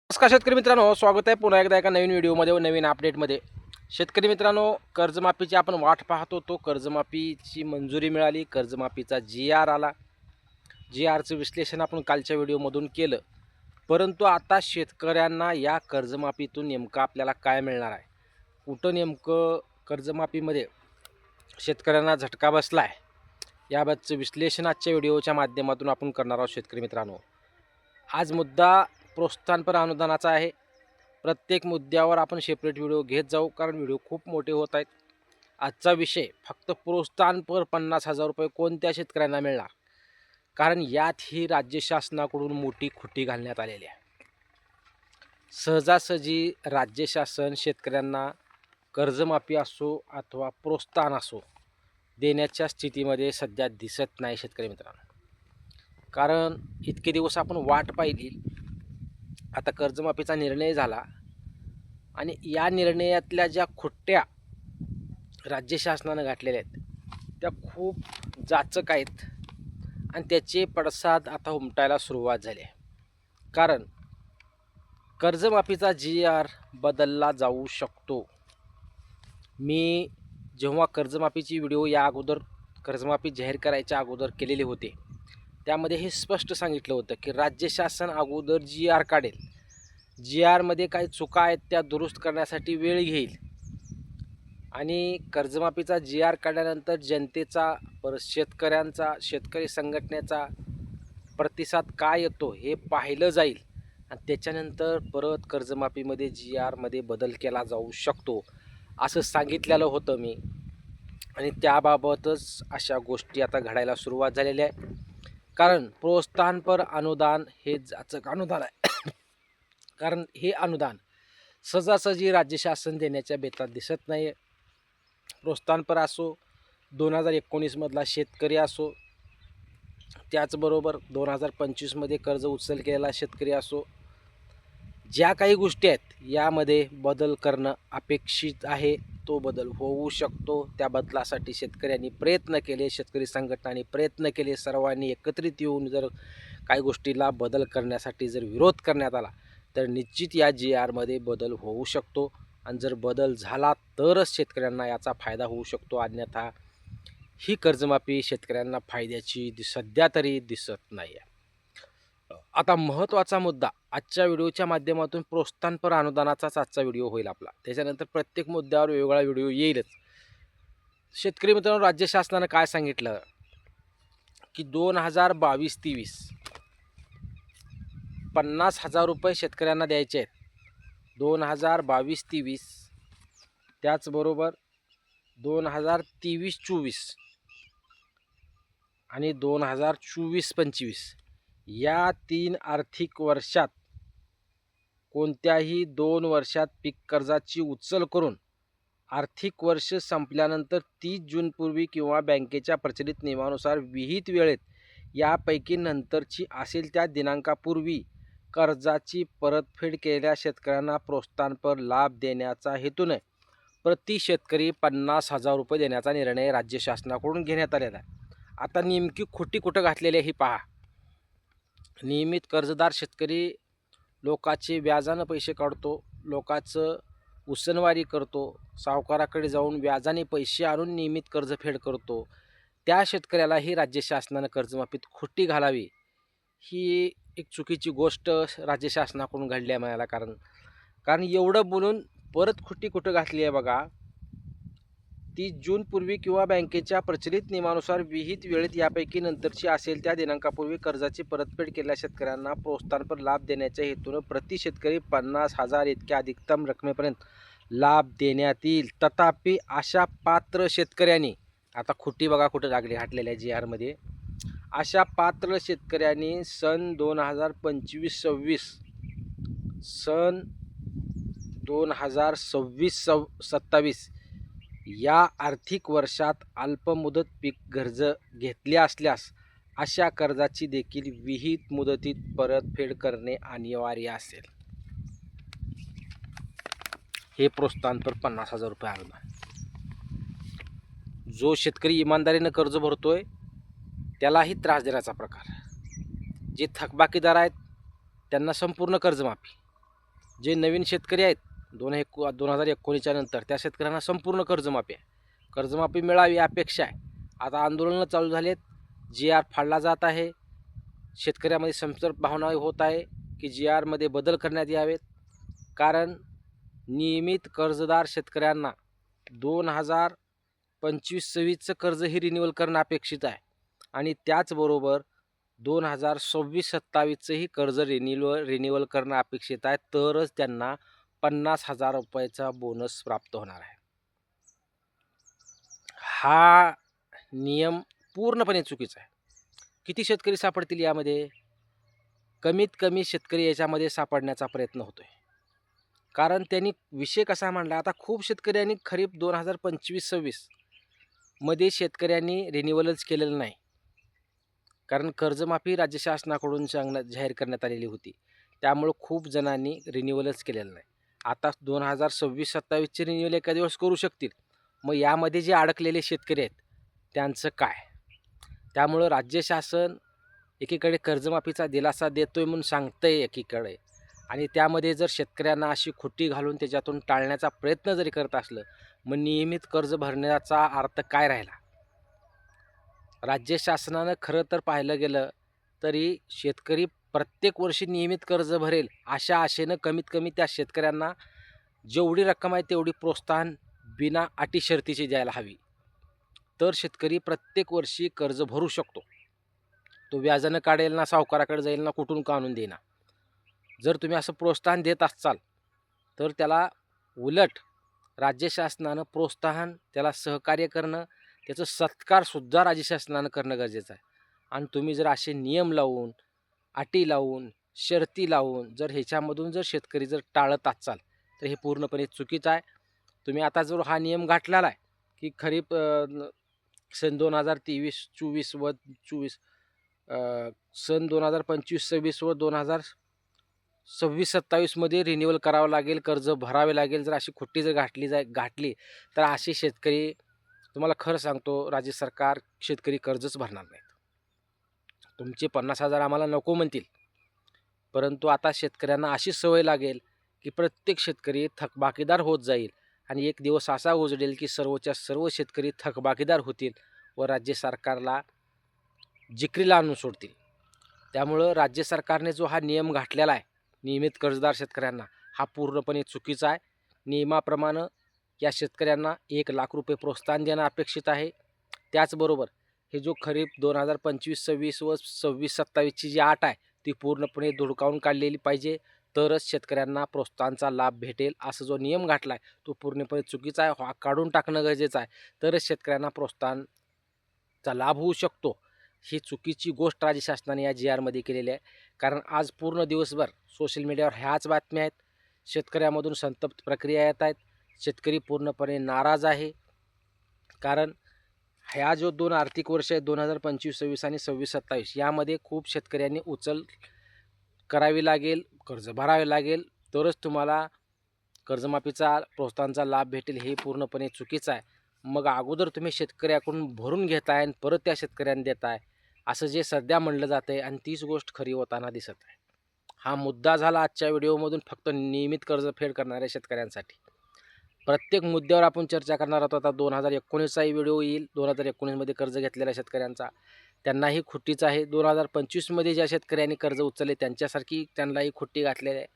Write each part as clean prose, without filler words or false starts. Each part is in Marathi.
नमस्कार शेतकरी मित्रांनो, स्वागत आहे पुन्हा एकदा एका नवीन व्हिडिओमध्ये व नवीन अपडेटमध्ये. शेतकरी मित्रांनो, कर्जमाफीची आपण वाट पाहतो. तो कर्जमाफीची मंजुरी मिळाली, कर्जमाफीचा जी आर आला. जी आरचं विश्लेषण आपण कालच्या व्हिडिओमधून केलं. परंतु आता शेतकऱ्यांना या कर्जमाफीतून नेमकं आपल्याला काय मिळणार आहे, कुठं नेमकं कर्जमाफीमध्ये शेतकऱ्यांना झटका बसला आहे, याबाबतचं विश्लेषण आजच्या व्हिडिओच्या माध्यमातून आपण करणार आहोत. शेतकरी मित्रांनो, आज मुद्दा प्रोत्साहनपर अनुदानाचा आहे. प्रत्येक मुद्द्यावर आपण सेपरेट व्हिडिओ घेत जाऊ, कारण व्हिडिओ खूप मोठे होत आहेत. आजचा विषय फक्त प्रोत्साहनपर 50,000 रुपये कोणत्या शेतकऱ्यांना मिळणार, कारण यात ही राज्य शासनाकडून मोठी खुटी घालण्यात आलेली आहे. सहजासहजी राज्य शासन शेतकऱ्यांना कर्जमाफी असो अथवा प्रोत्साहन असो देण्याच्या स्थितीमध्ये सध्या दिसत नाही. शेतकरी मित्रांनो, कारण इतके दिवस आपण वाट पाहिली, आता कर्जमाफीचा निर्णय झाला आणि या निर्णयातल्या ज्या खुट्ट्या राज्य शासनानं घातलेल्या आहेत त्या खूप जाचक आहेत आणि त्याचे पडसाद आता उमटायला सुरुवात झाली आहे. कारण कर्जमाफीचा जी आर बदलला जाऊ शकतो. मी जेव्हा कर्जमाफीची व्हिडिओ या अगोदर कर्जमाफी जाहीर करायच्या अगोदर केलेले होते, त्यामध्ये हे स्पष्ट सांगितलं होतं की राज्य शासन अगोदर जी आर काढेल, जी आरमध्ये काही चुका आहेत त्या दुरुस्त करण्यासाठी वेळ घेईल आणि कर्जमाफीचा जी आर काढल्यानंतर जनतेचा, परत शेतकऱ्यांचा, शेतकरी संघटनेचा प्रतिसाद काय येतो हे पाहिलं जाईल आणि त्याच्यानंतर परत कर्जमाफीमध्ये जी आरमध्ये बदल केला जाऊ शकतो असं सांगितलेलं होतं मी. आणि त्याबाबतच अशा गोष्टी आता घडायला सुरुवात झालेल्या आहे. कारण प्रोत्साहनपर अनुदान हे जाचक अनुदान आहे. कारण हे अनुदान सहजासहजी राज्य शासन देण्याच्या बेतात दिसत नाही आहे. प्रोत्साहनपर असो, 2019मधला शेतकरी असो, त्याचबरोबर 2025मध्ये कर्ज उचल केलेला शेतकरी असो, ज्या काही गोष्टी आहेत यामध्ये बदल करणं अपेक्षित आहे. तो बदल होऊ शकतो. त्या बदलासाठी शेतकऱ्यांनी प्रयत्न केले, शेतकरी संघटनांनी प्रयत्न केले. सर्वांनी एकत्रित येऊन जर काही गोष्टीला बदल करण्यासाठी जर विरोध करण्यात आला तर निश्चित या जी आरमध्ये बदल होऊ शकतो आणि जर बदल झाला तरच शेतकऱ्यांना याचा फायदा होऊ शकतो. अन्यथा ही कर्जमाफी शेतकऱ्यांना फायद्याची सध्या तरी दिसत नाही आहे. आता महत्त्वाचा मुद्दा आजच्या व्हिडिओच्या माध्यमातून प्रोत्साहनपर अनुदानाचाच आजचा व्हिडिओ होईल आपला. त्याच्यानंतर प्रत्येक मुद्द्यावर वेगवेगळा व्हिडिओ येईलच. शेतकरी मित्रांनो, राज्य शासनानं काय सांगितलं की 2022-23 50,000 रुपये शेतकऱ्यांना द्यायचे आहेत. 2022-23 त्याचबरोबर 2023-24 आणि 2024-25 या 3 आर्थिक वर्षात कोणत्याही 2 वर्षात पीक कर्जाची उचल करून आर्थिक वर्ष संपल्यानंतर 30 जूनपूर्वी किंवा बँकेच्या प्रचलित नियमानुसार विहित वेळेत यापैकी नंतरची असेल त्या दिनांकापूर्वी कर्जाची परतफेड केलेल्या शेतकऱ्यांना प्रोत्साहनपर लाभ देण्याचा हेतूने प्रति शेतकरी 50,000 रुपये देण्याचा निर्णय राज्य शासनाकडून घेण्यात आलेला आहे. आता नेमकी खोटी कुठं घातलेली आहे ही पहा. नियमित कर्जदार शेतकरी लोकाचे व्याजानं पैसे काढतो, लोकाचं उसनवारी करतो, सावकाराकडे जाऊन व्याजाने पैसे आणून नियमित कर्जफेड करतो. त्या शेतकऱ्यालाही राज्य शासनानं कर्जमाफीत खोटी घालावी ही एक चुकीची गोष्ट राज्य शासनाकडून घडली आहे म्हणायला. कारण एवढं बोलून परत खोटी कुठं घातली आहे बघा. 30 जूनपूर्वी किंवा बँकेच्या प्रचलित नियमानुसार विहित वेळेत यापैकी नंतरची असेल त्या दिनांकापूर्वी कर्जाची परतफेड केलेल्या शेतकऱ्यांना प्रोत्साहनपर लाभ देण्याच्या हेतून प्रति शेतकरी 50,000 इतक्या अधिकतम रकमेपर्यंत लाभ देण्यात येईल. तथापि अशा पात्र शेतकऱ्यांनी, आता खोटी बघा कुठं लागली घातलेल्या जी आरमध्ये, अशा पात्र शेतकऱ्यांनी सन 2025-26 सन 2026-27 या आर्थिक वर्षात अल्पमुदत पीक कर्ज घेतले असल्यास अशा कर्जाची देखील विहित मुदतीत परतफेड करणे अनिवार्य असेल. हे प्रोत्साहनपर 50,000 रुपये अनुदान. जो शेतकरी इमानदारीनं कर्ज भरतोय त्यालाही त्रास देण्याचा प्रकार. जे थकबाकीदार आहेत त्यांना संपूर्ण कर्जमाफी. जे नवीन शेतकरी आहेत 2019च्या नंतर त्या शेतकऱ्यांना संपूर्ण कर्जमाफी आहे. कर्जमाफी मिळावी अपेक्षा आहे. आता आंदोलनं चालू झालेत, GR फाडला जात आहे. शेतकऱ्यामध्ये संतप्त भावना होत आहे की GRमध्ये बदल करण्यात यावेत. कारण नियमित कर्जदार शेतकऱ्यांना 2025-26चं कर्ज ही रिन्युअल करणं अपेक्षित आहे आणि त्याचबरोबर 2026-27चंही कर्ज रिन्युअल करणं अपेक्षित आहे. तरच त्यांना 50,000 रुपयाचा बोनस प्राप्त होणार आहे. हा नियम पूर्णपणे चुकीचा आहे. किती शेतकरी सापडतील यामध्ये? कमीत कमी शेतकरी याच्यामध्ये सापडण्याचा प्रयत्न होतोय. कारण त्यांनी विषय कसा मांडला, आता खूप शेतकऱ्यांनी खरीप 2025-26 मध्ये शेतकऱ्यांनी रिन्युअलच केलेलं नाही. कारण कर्जमाफी राज्य शासनाकडून जाहीर करण्यात आलेली होती. त्यामुळं खूप जणांनी रिन्युअलच केलेलं नाही. आता 2026-27चे रिन्युअल एका दिवस करू शकतील. मग यामध्ये जे अडकलेले शेतकरी आहेत त्यांचं काय? त्यामुळं राज्य शासन एकीकडे कर्जमाफीचा दिलासा देतोय म्हणून सांगतंय एकीकडे, आणि त्यामध्ये जर शेतकऱ्यांना अशी खुटी घालून त्याच्यातून टाळण्याचा प्रयत्न जरी करत असलं, मग नियमित कर्ज भरण्याचा अर्थ काय राहिला? राज्य शासनानं खरं तर पाहिलं गेलं तरी शेतकरी प्रत्येक वर्षी नियमित कर्ज भरेल अशा आशेनं कमीत कमी त्या शेतकऱ्यांना जेवढी रक्कम आहे तेवढी प्रोत्साहन बिना अटी शर्तीची द्यायला हवी. तर शेतकरी प्रत्येक वर्षी कर्ज भरू शकतो. तो व्याजानं काढेल ना, सावकाराकडे जाईल ना, कुठून का आणून देईना. जर तुम्ही असं प्रोत्साहन देत असाल तर त्याला उलट राज्य शासनानं प्रोत्साहन, त्याला सहकार्य करणं, त्याचं सत्कारसुद्धा राज्य शासनानं करणं गरजेचं आहे. आणि तुम्ही जर असे नियम लावून, अटी लावून, शर्ती लावून जर ह्याच्यामधून जर शेतकरी जर टाळत असाल तर हे पूर्णपणे चुकीचं आहे. तुम्ही आता जर हा नियम घातलेला आहे की खरीप सन 2023-24 व 24 सन 2025-26 व 2026-27 मध्ये रिन्युअल करावं लागेल, कर्ज भरावे लागेल. जर अशी खुट्टी जर घातली तर असे शेतकरी, तुम्हाला खरं सांगतो, राज्य सरकार शेतकरी कर्जच भरणार नाहीत. तुमचे 50,000 आम्हाला नको म्हणतील, परंतु आता शेतकऱ्यांना अशी सवय लागेल की प्रत्येक शेतकरी थकबाकीदार होत जाईल आणि एक दिवस असा उजडेल की सर्वच्या सर्व शेतकरी थकबाकीदार होतील व राज्य सरकारला जिकरीला आणून सोडतील. त्यामुळं राज्य सरकारने जो हा नियम घातलेला आहे नियमित कर्जदार शेतकऱ्यांना, हा पूर्णपणे चुकीचा आहे. नियमाप्रमाणे या शेतकऱ्यांना 1,00,000 रुपये प्रोत्साहन देणं अपेक्षित आहे. त्याचबरोबर हे जो खरीप 2025-26 व 26-27ची जी अट आहे ती पूर्णपणे धुडकावून काढलेली पाहिजे. तरच शेतकऱ्यांना प्रोत्साहनाचा लाभ भेटेल. असा जो नियम घातला आहे तो पूर्णपणे चुकीचा आहे. हा काढून टाकणं गरजेचं आहे. तरच शेतकऱ्यांना प्रोत्साहनाचा लाभ होऊ शकतो. ही चुकीची गोष्ट राज्य शासनाने या GRमध्ये केलेली आहे. कारण आज पूर्ण दिवसभर सोशल मीडियावर ह्याच बातम्या आहेत. शेतकऱ्यामधून संतप्त प्रक्रिया येत आहेत. शेतकरी पूर्णपणे नाराज आहे. कारण ह्या जो 2 आर्थिक वर्ष आहेत 2025-26 आणि 26-27 यामध्ये खूप शेतकऱ्यांनी उचल करावी लागेल, कर्ज भरावे लागेल, तरच तुम्हाला कर्जमाफीचा प्रोत्साहनाचा लाभ भेटेल. हे पूर्णपणे चुकीचं आहे. मग अगोदर तुम्ही शेतकऱ्याकडून भरून घेताय आणि परत त्या शेतकऱ्यांना देताय, असं जे सध्या म्हणलं जातं आहे आणि तीच गोष्ट खरी होताना दिसत आहे. हा मुद्दा झाला आजच्या व्हिडिओमधून फक्त नियमित कर्जफेड करणाऱ्या शेतकऱ्यांसाठी. प्रत्येक मुद्द्यावर आपण चर्चा करणार आहोत. आता 2019चाही व्हिडिओ येईल. 2019मध्ये कर्ज घेतलेल्या शेतकऱ्यांचा, त्यांनाही खुट्टीच आहे. 2025मध्ये ज्या शेतकऱ्यांनी कर्ज उचलले त्यांच्यासारखी त्यांनाही खुट्टी घातलेली आहे.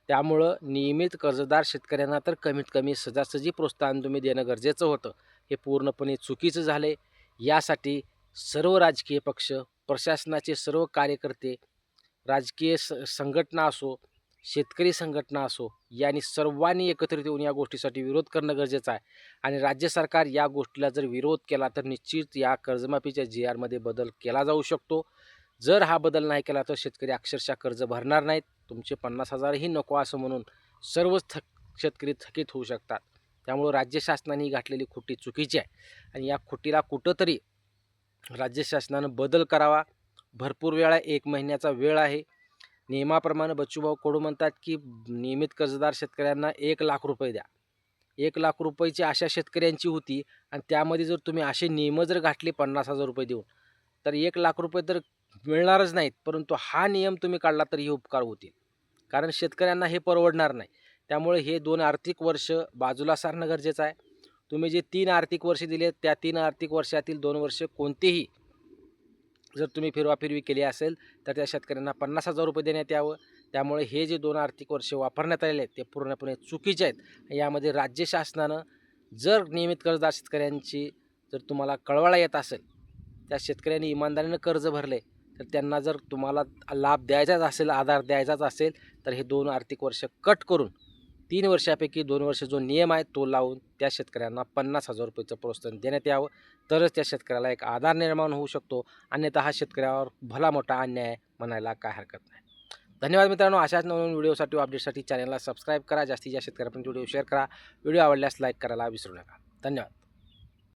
त्यामुळं नियमित कर्जदार शेतकऱ्यांना तर कमीत कमी सहजासहजी प्रोत्साहन तुम्ही देणं गरजेचं होतं. हे पूर्णपणे चुकीचं झालं. यासाठी सर्व राजकीय पक्ष, प्रशासनाचे सर्व कार्यकर्ते, राजकीय संघटना असो, शेतकरी संघटना असो, यांनी सर्वांनी एकत्रित येऊन या गोष्टीसाठी विरोध करणं गरजेचं आहे. आणि राज्य सरकार या गोष्टीला जर विरोध केला तर निश्चित या कर्जमाफीच्या GRमध्ये बदल केला जाऊ शकतो. जर हा बदल नाही केला तर शेतकरी अक्षरशः कर्ज भरणार नाहीत. तुमचे 50,000ही नको असं म्हणून सर्वच शेतकरी थकीत होऊ शकतात. त्यामुळं राज्य शासनाने घातलेली खुटी चुकीची आहे आणि या खुटीला कुठंतरी राज्य शासनानं बदल करावा. भरपूर वेळ आहे, 1 महिन्याचा वेळ आहे. नियमाप्रमाणे बच्चूभाऊ कडू म्हणतात की नियमित कर्जदार शेतकऱ्यांना 1,00,000 रुपये द्या. 1,00,000 रुपयाची आशा शेतकऱ्यांची होती आणि त्यामध्ये जर तुम्ही असे नियम जर घातले 50,000 रुपये देऊन, तर 1,00,000 रुपये तर मिळणारच नाहीत. परंतु हा नियम तुम्ही काढला तर हे उपकार होतील. कारण शेतकऱ्यांना हे परवडणार नाही. त्यामुळे हे 2 आर्थिक वर्ष बाजूला सारणं गरजेचं आहे. तुम्ही जे 3 आर्थिक वर्ष दिले त्या 3 आर्थिक वर्षातील 2 वर्ष कोणतेही जर तुम्ही फिरवाफिरवी केली असेल तर त्या शेतकऱ्यांना 50,000 रुपये देण्यात यावं. त्यामुळे हे जे 2 आर्थिक वर्ष वापरण्यात आलेले आहेत ते पूर्णपणे चुकीचे आहेत. यामध्ये राज्य शासनानं जर नियमित कर्जदार शेतकऱ्यांची जर तुम्हाला कळवळा येत असेल, त्या शेतकऱ्यांनी इमानदारीनं कर्ज भरले तर त्यांना जर तुम्हाला लाभ द्यायचाच असेल, आधार द्यायचाच असेल तर हे 2 आर्थिक वर्ष कट करून 3 वर्षापैकी 2 वर्ष जो नियम आहे तो लावून त्या शेतकऱ्यांना 50,000 रुपयेचं प्रोत्साहन देण्यात यावं. तरच त्या शेतकऱ्याला एक आधार निर्माण होऊ शकतो. अन्यथा हा शेतकऱ्यावर भला मोठा अन्याय म्हणायला काय हरकत नाही. धन्यवाद मित्रांनो. अशाच नवीन व्हिडिओसाठी व अपडेटसाठी चॅनलला सबस्क्राईब करा. जास्तीत जास्त शेतकऱ्यांपर्यंत व्हिडिओ शेअर करा. व्हिडिओ आवडल्यास लाईक करायला विसरू नका. धन्यवाद.